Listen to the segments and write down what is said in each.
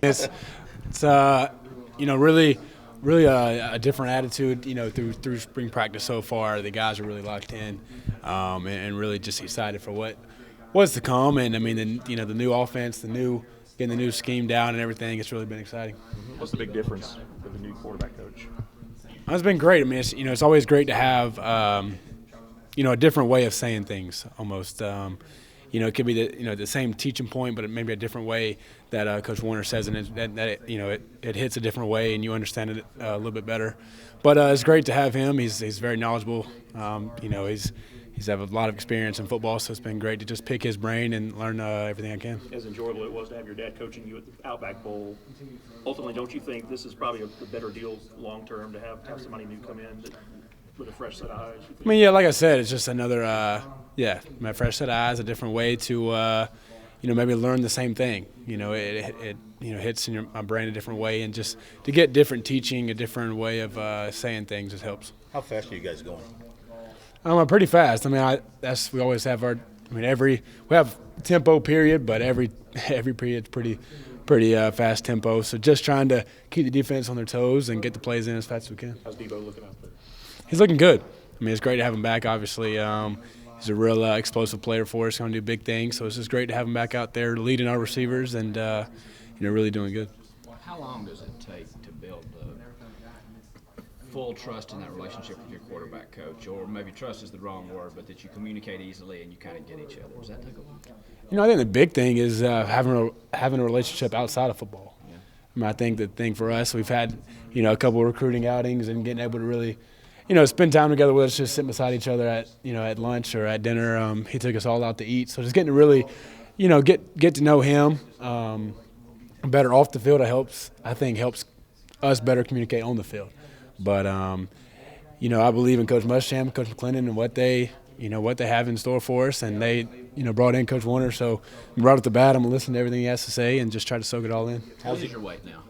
It's really a different attitude. Through spring practice so far, the guys are really locked in, and really just excited for what's to come. And I mean, the new offense, getting the new scheme down and everything. It's really been exciting. What's the big difference with the new quarterback coach? It's been great. I mean, it's always great to have a different way of saying things almost. It could be the same teaching point, but maybe a different way that Coach Warner says, and it hits a different way, and you understand it a little bit better. But it's great to have him. He's very knowledgeable. He's have a lot of experience in football, so it's been great to just pick his brain and learn everything I can. As enjoyable it was to have your dad coaching you at the Outback Bowl, ultimately, don't you think this is probably a better deal long term to have somebody new come in with a fresh set of eyes? I mean, yeah, like I said, it's just another my fresh set of eyes, a different way to maybe learn the same thing. It hits in my brain a different way, and just to get different teaching, a different way of saying things, just helps. How fast are you guys going? I'm pretty fast. I mean, we always have we have tempo period, but every period's pretty fast tempo. So just trying to keep the defense on their toes and get the plays in as fast as we can. How's Debo looking out there? He's looking good. I mean, it's great to have him back. Obviously, he's a real explosive player for us. Going to do big things. So it's just great to have him back out there leading our receivers and really doing good. How long does it take to build full trust in that relationship with your quarterback coach? Or maybe trust is the wrong word, but that you communicate easily and you kind of get each other. Does that take a long time? I think the big thing is having a relationship outside of football. Yeah. I mean, I think the thing for us, we've had a couple of recruiting outings and getting able to really spend time together with us, just sitting beside each other at lunch or at dinner. He took us all out to eat, so just getting to really get to know him better off the field. Helps us better communicate on the field. But I believe in Coach Muschamp, Coach McClendon, and what they have in store for us. And they brought in Coach Warner, so right off the bat, I'm gonna listen to everything he has to say and just try to soak it all in. How's your weight now?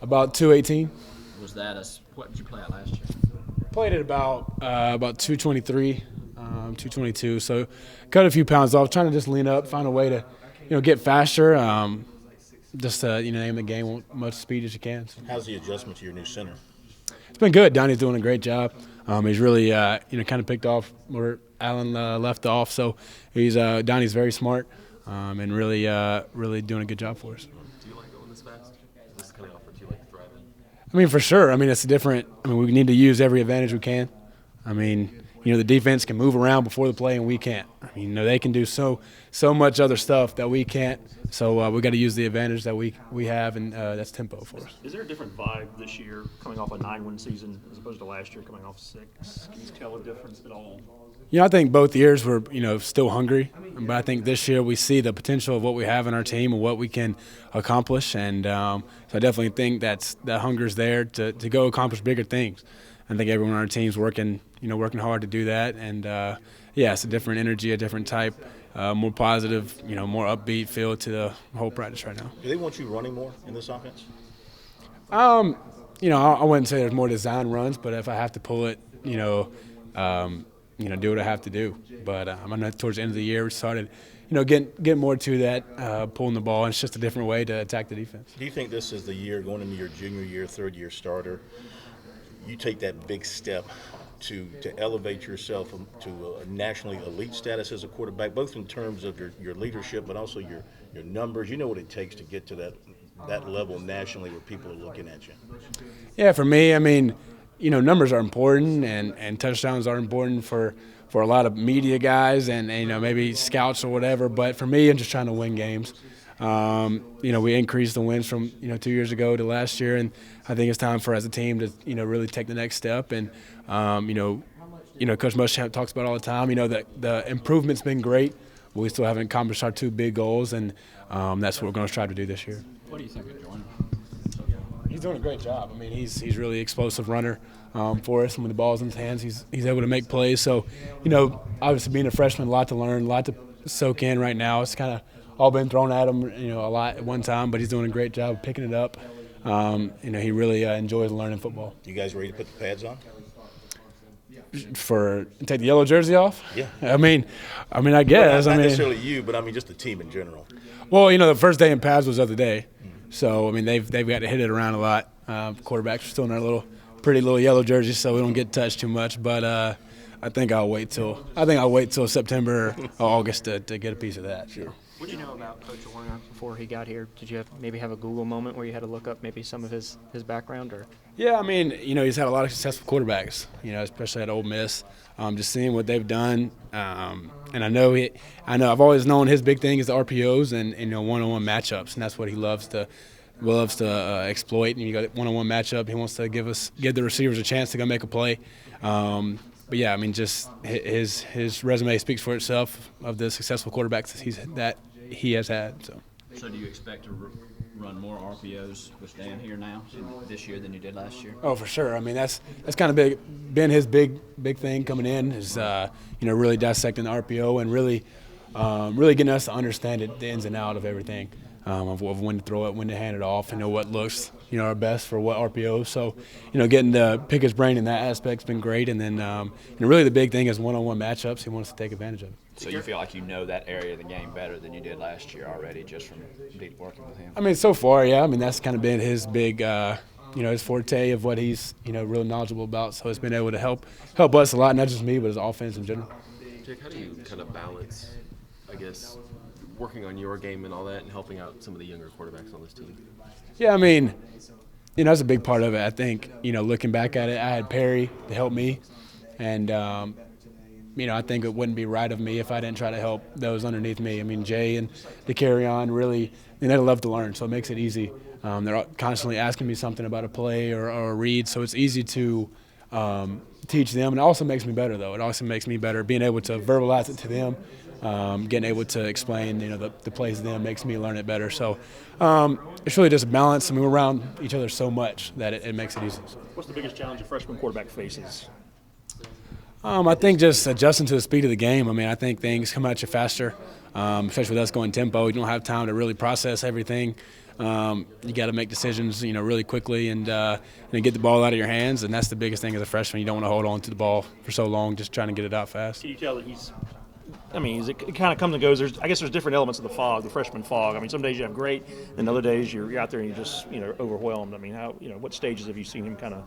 About 218. Was that what did you play at last year? Played at about 223, 222. So cut a few pounds off, trying to just lean up, find a way to get faster. Just to aim the game with much speed as you can. How's the adjustment to your new center? It's been good. Donnie's doing a great job. He's really kind of picked off where Allen left off. So Donnie's very smart and really doing a good job for us. Do you like going this fast? Is this kind of offer you like thriving? I mean, for sure. I mean, it's different. I mean, we need to use every advantage we can. I mean, the defense can move around before the play and we can't. I mean, they can do so much other stuff that we can't. So we got to use the advantage that we have, and that's tempo for us. Is there a different vibe this year coming off a 9-win season as opposed to last year coming off 6? Can you tell a difference at all? I think both years we're still hungry, but I think this year we see the potential of what we have in our team and what we can accomplish, and so I definitely think that hunger's there to go accomplish bigger things. I think everyone on our team's working hard to do that, and it's a different energy, a different type, more positive, more upbeat feel to the whole practice right now. Do they want you running more in this offense? I wouldn't say there's more design runs, but if I have to pull it, do what I have to do. But I'm not towards the end of the year. We started, getting more to that, pulling the ball. And it's just a different way to attack the defense. Do you think this is the year going into your junior year, third-year starter, you take that big step to elevate yourself to a nationally elite status as a quarterback, both in terms of your leadership but also your numbers? You know what it takes to get to that level nationally where people are looking at you. Yeah, for me, I mean, numbers are important and touchdowns are important for a lot of media guys and maybe scouts or whatever. But for me, I'm just trying to win games. We increased the wins from 2 years ago to last year, and I think it's time for as a team to really take the next step. And Coach Muschamp talks about all the time. That the improvement's been great, but we still haven't accomplished our two big goals, and that's what we're going to strive to do this year. What do you think of Jordan? He's doing a great job. I mean, he's really explosive runner for us. And when the ball's in his hands, he's able to make plays. So, obviously being a freshman, a lot to learn, a lot to soak in right now. It's kind of all been thrown at him, a lot at one time, but he's doing a great job of picking it up. He really enjoys learning football. You guys ready to put the pads on? Take the yellow jersey off? Yeah. I mean, I guess. Not necessarily you, but I mean just the team in general. Well, the first day in pads was the other day. So I mean, they've got to hit it around a lot. Quarterbacks are still in their pretty little yellow jerseys, so we don't get touched too much. But I think I'll wait till September or August to get a piece of that. Sure. What did you know about Coach Warner before he got here? Did you maybe have a Google moment where you had to look up maybe some of his background? Or Yeah, I mean, he's had a lot of successful quarterbacks, especially at Ole Miss. Just seeing what they've done, and I know I've always known his big thing is the RPOs and one-on-one matchups, and that's what he loves to exploit. And you got one-on-one matchup, he wants to give the receivers a chance to go make a play. But yeah, I mean, just his resume speaks for itself of the successful quarterbacks that he has had. So do you expect to run more RPOs with Dan here now this year than you did last year? Oh, for sure. I mean, that's kind of been his big thing coming in is really dissecting the RPO and really getting us to understand the ins and out of everything. Of when to throw it, when to hand it off, and what looks our best for what RPO. So getting to pick his brain in that aspect's been great. And then really the big thing is one-on-one matchups. He wants to take advantage of it. So you feel like you know that area of the game better than you did last year already, just from working with him? I mean, so far, yeah. I mean, that's kind of been his big, his forte of what he's real knowledgeable about. So it's been able to help us a lot, not just me, but his offense in general. Jake, how do you kind of balance, I guess, working on your game and all that and helping out some of the younger quarterbacks on this team? Yeah, I mean, that's a big part of it. I think, looking back at it, I had Perry to help me. And, I think it wouldn't be right of me if I didn't try to help those underneath me. I mean, Jay and the carry-on really, they love to learn, so it makes it easy. They're constantly asking me something about a play or a read, so it's easy to teach them. And it also makes me better, though. It also makes me better being able to verbalize it to them. Getting able to explain, the plays to them makes me learn it better. So it's really just a balance. I mean, we're around each other so much that it makes it easy. What's the biggest challenge a freshman quarterback faces? I think just adjusting to the speed of the game. I mean, I think things come at you faster, especially with us going tempo. You don't have time to really process everything. You got to make decisions, really quickly and get the ball out of your hands. And that's the biggest thing as a freshman. You don't want to hold on to the ball for so long, just trying to get it out fast. Can you tell that it kind of comes and goes. I guess there's different elements of the fog, the freshman fog. I mean, some days you have great, and other days you're out there and you're just, overwhelmed. I mean, what stages have you seen him kind of?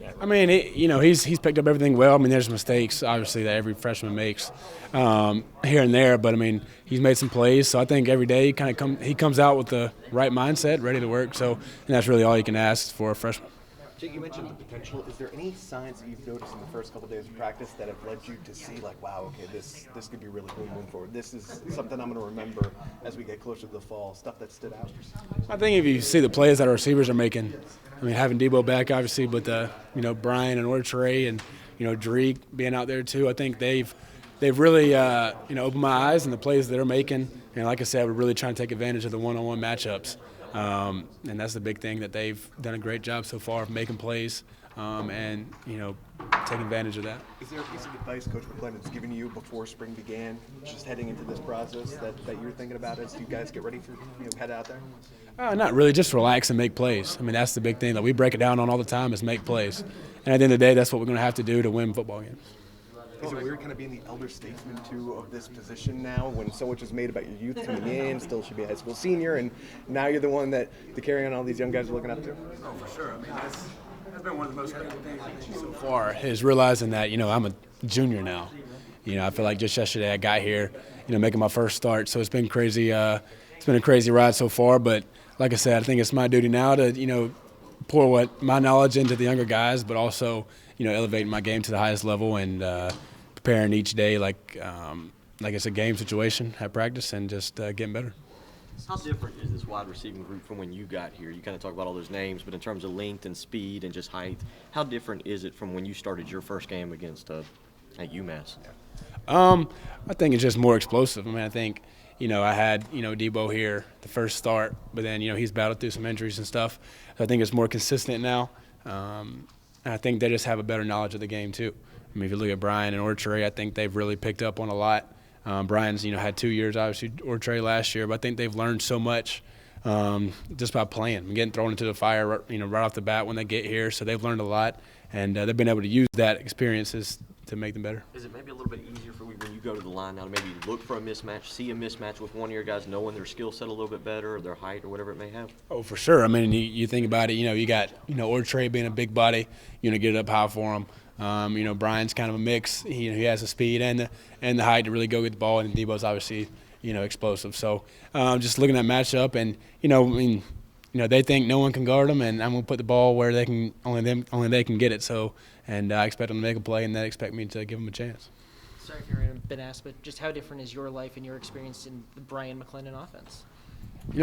Yeah. I mean, he's picked up everything well. I mean, there's mistakes, obviously, that every freshman makes here and there. But, I mean, he's made some plays. So I think every day he comes out with the right mindset, ready to work. So, and that's really all you can ask for a freshman. Jake, you mentioned the potential. Is there any signs that you've noticed in the first couple of days of practice that have led you to see, like, wow, okay, this could be really cool moving forward? This is something I'm going to remember as we get closer to the fall, stuff that stood out? I think if you see the plays that our receivers are making, I mean, having Debo back, obviously, but, Brian and Ortre and, Drake being out there too, I think they've really, opened my eyes and the plays that they're making. And like I said, we're really trying to take advantage of the one-on-one matchups. And that's the big thing that they've done a great job so far of making plays and, taking advantage of that. Is there a piece of advice Coach McClendon's given you before spring began, just heading into this process that you're thinking about as you guys get ready for head out there? Not really, just relax and make plays. I mean, that's the big thing that we break it down on all the time is make plays. And at the end of the day, that's what we're going to have to do to win football games. Is it weird kind of being the elder statesman, too, of this position now when so much is made about your youth coming in, still should be a high school senior, and now you're the one that the carry on all these young guys are looking up to? Oh, for sure. I mean, that's been one of the most critical things so far is realizing that, I'm a junior now. I feel like just yesterday I got here, making my first start. So it's been crazy. It's been a crazy ride so far. But like I said, I think it's my duty now to, pour my knowledge into the younger guys, but also, elevating my game to the highest level and preparing each day like it's a game situation at practice and just getting better. How different is this wide receiving group from when you got here? You kind of talk about all those names, but in terms of length and speed and just height, how different is it from when you started your first game against UMass? I think it's just more explosive. I mean, I think, I had, Debo here the first start, but then, he's battled through some injuries and stuff. So I think it's more consistent now. And I think they just have a better knowledge of the game, too. I mean, if you look at Brian and Ortre, I think they've really picked up on a lot. Brian's, had 2 years, obviously, Ortre last year, but I think they've learned so much just by playing and getting thrown into the fire, right off the bat when they get here. So they've learned a lot, and they've been able to use that experiences to make them better. Is it maybe a little bit easier for when you go to the line now to maybe look for a mismatch, see a mismatch with one of your guys, knowing their skill set a little bit better or their height or whatever it may have? Oh, for sure. I mean, you think about it, you got, Ortre being a big body, get it up high for him. Brian's kind of a mix. He has the speed and the height to really go get the ball, and Debo's obviously, explosive. So just looking at matchup and, they think no one can guard them, and I'm going to put the ball where they can only they can get it. So, and I expect them to make a play, and they expect me to give them a chance. Sorry if you're been asked, but just how different is your life and your experience in the Brian McClendon offense?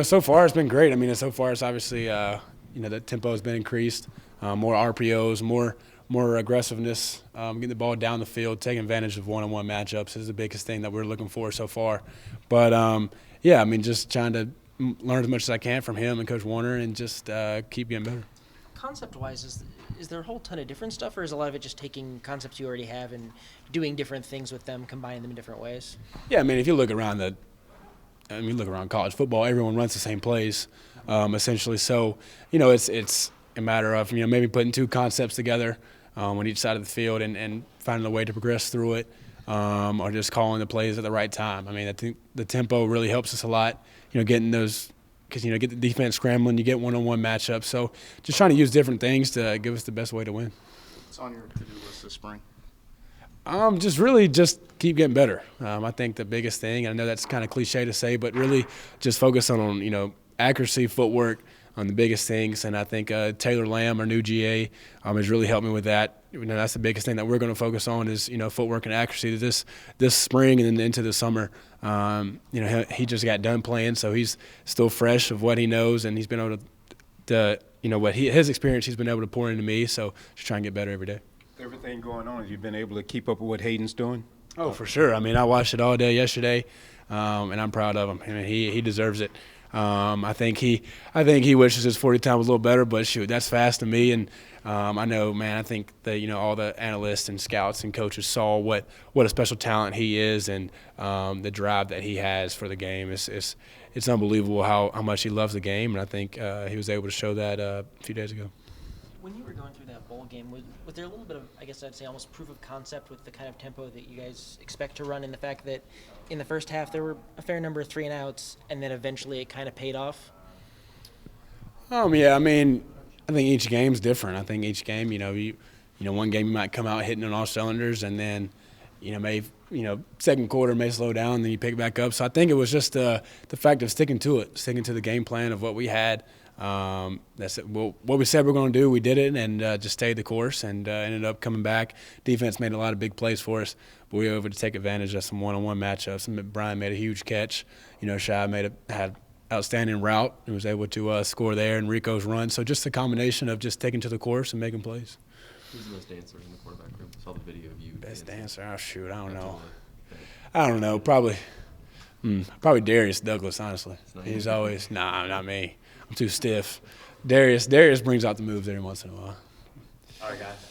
So far it's been great. I mean, so far it's obviously, the tempo has been increased, more RPOs, more aggressiveness, getting the ball down the field, taking advantage of one-on-one matchups is the biggest thing that we're looking for so far. But, just trying to learn as much as I can from him and Coach Warner and just keep getting better. Concept-wise, is there a whole ton of different stuff, or is a lot of it just taking concepts you already have and doing different things with them, combining them in different ways? Yeah, I mean, if you look around look around college football, everyone runs the same plays, essentially. So, it's a matter of, maybe putting two concepts together on each side of the field and finding a way to progress through it, or just calling the plays at the right time. I mean, I think the tempo really helps us a lot, getting those – because, get the defense scrambling, you get one-on-one matchups. So just trying to use different things to give us the best way to win. What's on your to-do list this spring? Just keep getting better. I think the biggest thing, I know that's kind of cliche to say, but really just focus on accuracy, footwork, on the biggest things. And I think Taylor Lamb, our new GA, has really helped me with that. That's the biggest thing that we're going to focus on is, footwork and accuracy this spring and then into the summer. He just got done playing, so he's still fresh of what he knows, and he's been able to his experience he's been able to pour into me. So just try and get better every day. Everything going on, have you been able to keep up with what Hayden's doing? Oh, for sure. I mean, I watched it all day yesterday, and I'm proud of him. I mean, he deserves it. I think he wishes his 40 time was a little better, but shoot, that's fast to me. And I know, man, I think that all the analysts and scouts and coaches saw what a special talent he is, and the drive that he has for the game. It's unbelievable how much he loves the game, and I think he was able to show that a few days ago. When you were going through that bowl game, was there a little bit of, I guess I'd say, almost proof of concept with the kind of tempo that you guys expect to run, in the fact that in the first half there were a fair number of 3-and-outs, and then eventually it kind of paid off? Yeah, I mean, I think each game's different. I think each game, one game you might come out hitting on all cylinders, and then, second quarter may slow down, and then you pick it back up. So I think it was just the fact of sticking to the game plan of what we had. That's it. Well, what we said we're going to do, we did it, and just stayed the course, and ended up coming back. Defense made a lot of big plays for us, but we were able to take advantage of some one-on-one matchups. And Brian made a huge catch. Shai had outstanding route and was able to score there, and Rico's run. So just a combination of just taking to the course and making plays. Who's the best dancer in the quarterback room? I saw the video of you. Best dancer? Oh, shoot, I don't know. Probably Darius Douglas, honestly. He's always, not me. I'm too stiff. Darius brings out the moves every once in a while. All right, guys.